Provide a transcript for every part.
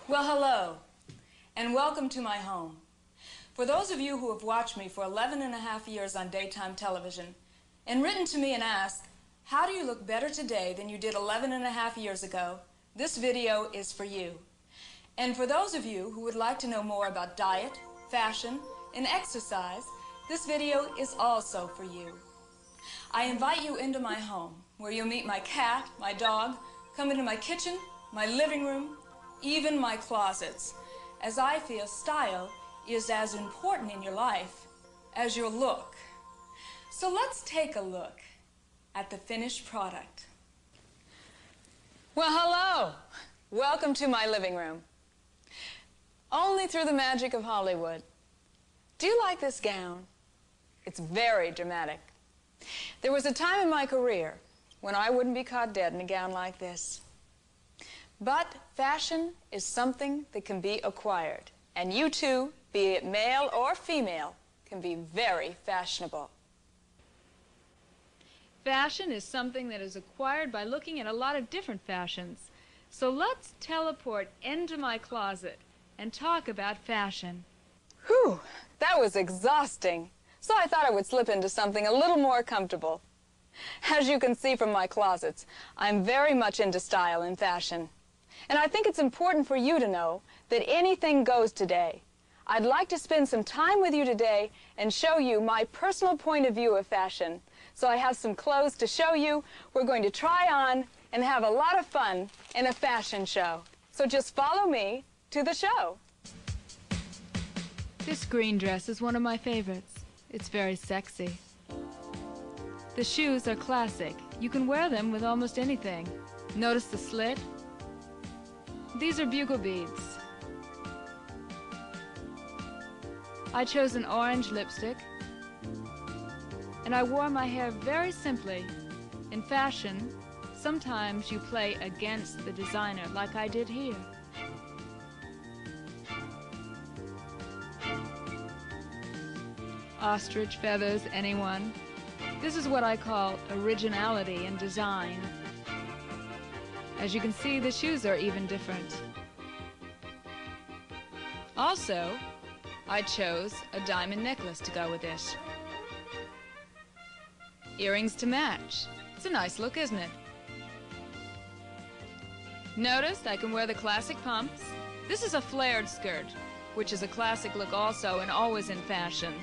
Well, hello, and welcome to my home. For those of you who have watched me for 11 and a half years on daytime television and written to me and asked, how do you look better today than you did 11 and a half years ago, this video is for you. And for those of you who would like to know more about diet, fashion, and exercise, this video is also for you. I invite you into my home, where you'll meet my cat, my dog, come into my kitchen, my living room, even my closets, as I feel style is as important in your life as your look. So let's take a look at the finished product. Well, hello. Welcome to my living room. Only through the magic of Hollywood. Do you like this gown? It's very dramatic. There was a time in my career when I wouldn't be caught dead in a gown like this. But fashion is something that can be acquired, and you too, be it male or female, can be very fashionable. Fashion is something that is acquired by looking at a lot of different fashions. So let's teleport into my closet and talk about fashion. Whew, that was exhausting. So I thought I would slip into something a little more comfortable. As you can see from my closets, I'm very much into style and fashion. And I think it's important for you to know that anything goes today. I'd like to spend some time with you today and show you my personal point of view of fashion. So I have some clothes to show you. We're going to try on and have a lot of fun in a fashion show. So just follow me to the show. This green dress is one of my favorites. It's very sexy. The shoes are classic. You can wear them with almost anything. Notice the slit? These are bugle beads. I chose an orange lipstick, and I wore my hair very simply. In fashion, sometimes you play against the designer, like I did here. Ostrich feathers, anyone? This is what I call originality in design. As you can see, the shoes are even different. Also, I chose a diamond necklace to go with this. Earrings to match. It's a nice look, isn't it? Notice I can wear the classic pumps. This is a flared skirt, which is a classic look also and always in fashion.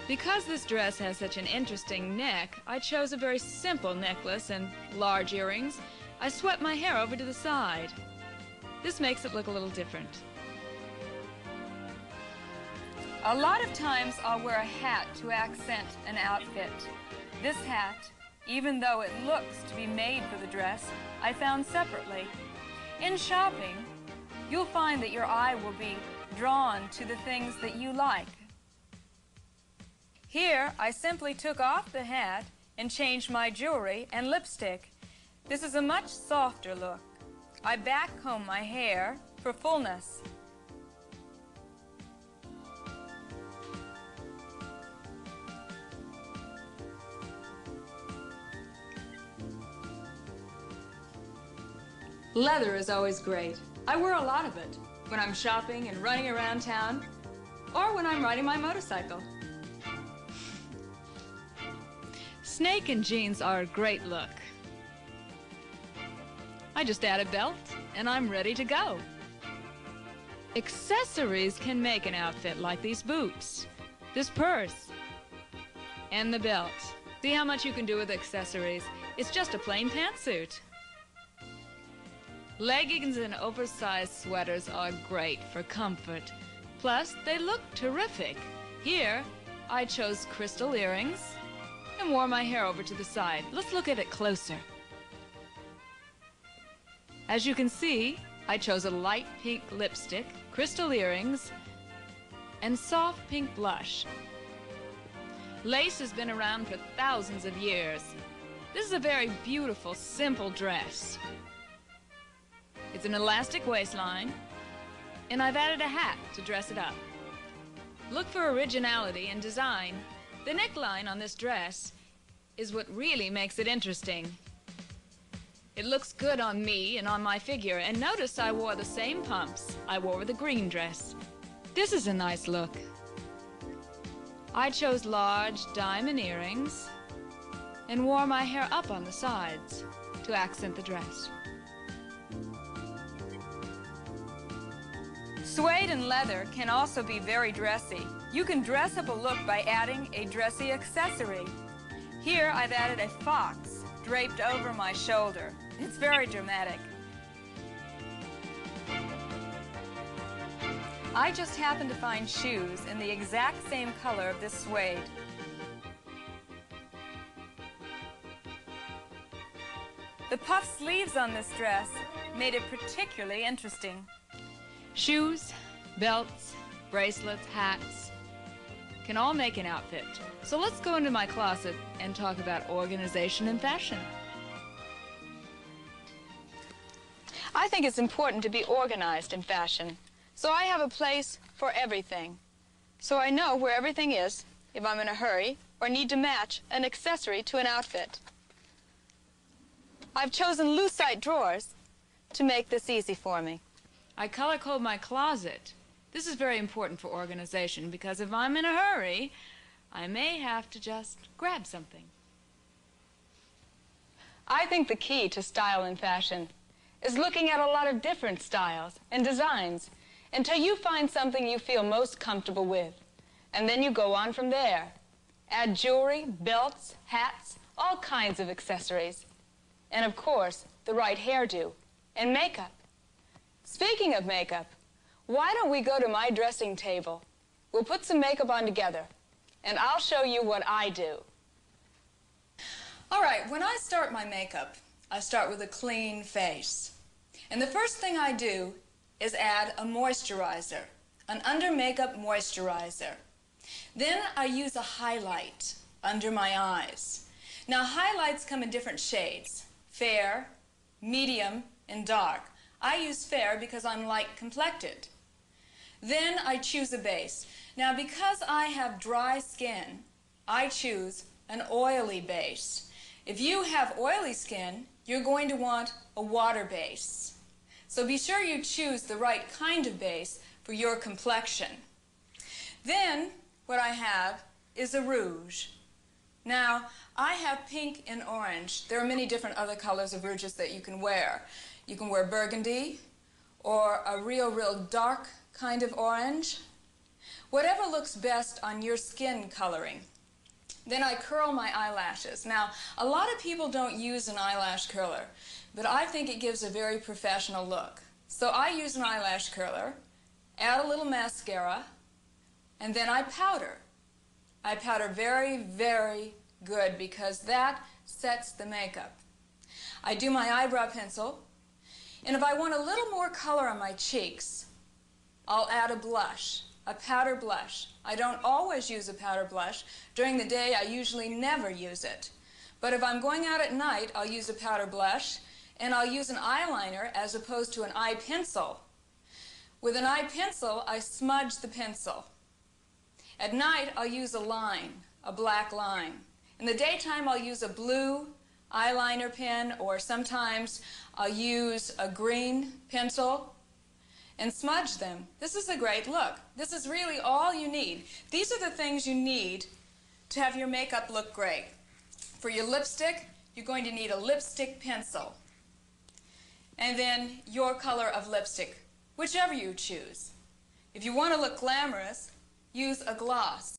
Because this dress has such an interesting neck, I chose a very simple necklace and large earrings. I swept my hair over to the side. This makes it look a little different. A lot of times I'll wear a hat to accent an outfit. This hat, even though it looks to be made for the dress, I found separately. In shopping, you'll find that your eye will be drawn to the things that you like. Here, I simply took off the hat and changed my jewelry and lipstick. This is a much softer look. I backcomb my hair for fullness. Leather is always great. I wear a lot of it when I'm shopping and running around town, or when I'm riding my motorcycle. Snake and jeans are a great look. I just add a belt and I'm ready to go. Accessories can make an outfit, like these boots, this purse, and the belt. See how much you can do with accessories. It's just a plain pantsuit. Leggings and oversized sweaters are great for comfort. Plus, they look terrific. Here, I chose crystal earrings and wore my hair over to the side. Let's look at it closer. As you can see, I chose a light pink lipstick, crystal earrings, and soft pink blush. Lace has been around for thousands of years. This is a very beautiful, simple dress. It's an elastic waistline, and I've added a hat to dress it up. Look for originality and design. The neckline on this dress is what really makes it interesting. It looks good on me and on my figure, and notice I wore the same pumps I wore with the green dress. This is a nice look. I chose large diamond earrings and wore my hair up on the sides to accent the dress. Suede and leather can also be very dressy. You can dress up a look by adding a dressy accessory. Here I've added a fox draped over my shoulder. It's very dramatic. I just happened to find shoes in the exact same color of this suede. The puff sleeves on this dress made it particularly interesting. Shoes, belts, bracelets, hats can all make an outfit. So let's go into my closet and talk about organization and fashion. I think it's important to be organized in fashion. So I have a place for everything. So I know where everything is if I'm in a hurry or need to match an accessory to an outfit. I've chosen lucite drawers to make this easy for me. I color code my closet. This is very important for organization because if I'm in a hurry, I may have to just grab something. I think the key to style and fashion is looking at a lot of different styles and designs until you find something you feel most comfortable with. And then you go on from there. Add jewelry, belts, hats, all kinds of accessories. And of course, the right hairdo and makeup. Speaking of makeup, why don't we go to my dressing table? We'll put some makeup on together, and I'll show you what I do. All right, when I start my makeup, I start with a clean face. And the first thing I do is add a moisturizer, an under makeup moisturizer. Then I use a highlight under my eyes. Now highlights come in different shades, fair, medium, and dark. I use fair because I'm light complected. Then I choose a base. Now because I have dry skin, I choose an oily base. If you have oily skin, you're going to want a water base. So be sure you choose the right kind of base for your complexion. Then what I have is a rouge. Now I have pink and orange. There are many different other colors of rouges that you can wear. You can wear burgundy or a real dark kind of orange. Whatever looks best on your skin coloring. Then I curl my eyelashes. Now, a lot of people don't use an eyelash curler, but I think it gives a very professional look. So I use an eyelash curler, add a little mascara, and then I powder. I powder very good because that sets the makeup. I do my eyebrow pencil, and if I want a little more color on my cheeks, I'll add a blush, a powder blush. I don't always use a powder blush. During the day, I usually never use it. But if I'm going out at night, I'll use a powder blush, and I'll use an eyeliner as opposed to an eye pencil. With an eye pencil, I smudge the pencil. At night, I'll use a line, a black line. In the daytime, I'll use a blue eyeliner pen, or sometimes I'll use a green pencil and smudge them. This is a great look. This is really all you need. These are the things you need to have your makeup look great. For your lipstick, you're going to need a lipstick pencil. And then your color of lipstick, whichever you choose. If you want to look glamorous, use a gloss.